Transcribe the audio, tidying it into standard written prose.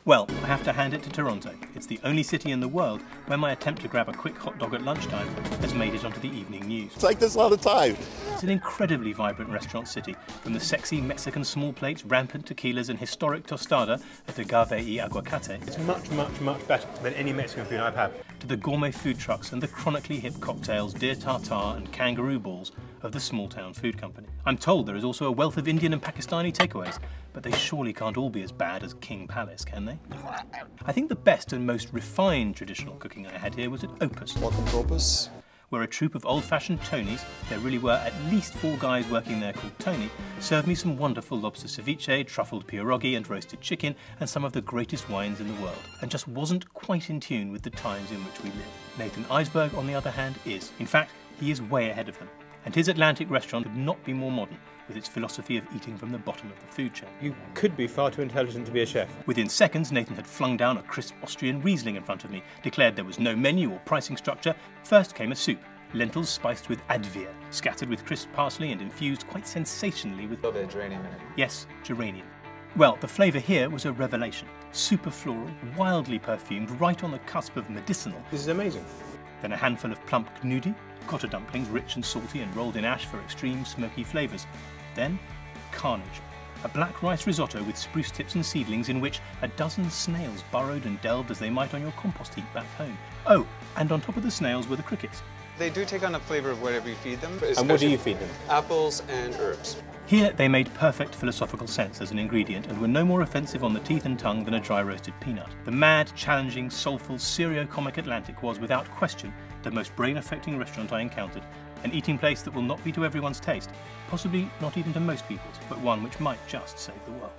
Well, I have to hand it to Toronto. It's the only city in the world where my attempt to grab a quick hot dog at lunchtime has made it onto the evening news. It's like this all the time. It's an incredibly vibrant restaurant city, from the sexy Mexican small plates, rampant tequilas and historic tostada at agave y aguacate. It's much, much, much better than any Mexican food I've had. To the gourmet food trucks and the chronically hip cocktails, deer tartare and kangaroo balls of the small town food company. I'm told there is also a wealth of Indian and Pakistani takeaways, but they surely can't all be as bad as King Palace, can they? I think the best and most refined traditional cooking I had here was at Opus. Welcome to Opus. Where a troupe of old-fashioned Tonys, there really were at least 4 guys working there called Tony, served me some wonderful lobster ceviche, truffled pierogi and roasted chicken, and some of the greatest wines in the world, and just wasn't quite in tune with the times in which we live. Nathan Eisberg, on the other hand, is. In fact, he is way ahead of them. And his Atlantic restaurant could not be more modern, with its philosophy of eating from the bottom of the food chain. You could be far too intelligent to be a chef. Within seconds, Nathan had flung down a crisp Austrian Riesling in front of me, declared there was no menu or pricing structure. First came a soup, lentils spiced with advia, scattered with crisp parsley and infused quite sensationally with... A little bit of geranium in it. Yes, geranium. Well, the flavour here was a revelation. Super floral, wildly perfumed, right on the cusp of medicinal. This is amazing. Then a handful of plump gnudi, cotta dumplings, rich and salty and rolled in ash for extreme smoky flavours. Then, carnage. A black rice risotto with spruce tips and seedlings in which a dozen snails burrowed and delved as they might on your compost heap back home. Oh, and on top of the snails were the crickets. They do take on a flavour of whatever you feed them. And what do you feed them? Apples and herbs. Here they made perfect philosophical sense as an ingredient and were no more offensive on the teeth and tongue than a dry roasted peanut. The mad, challenging, soulful, serio-comic Atlantic was without question the most brain-affecting restaurant I encountered, an eating place that will not be to everyone's taste, possibly not even to most people's, but one which might just save the world.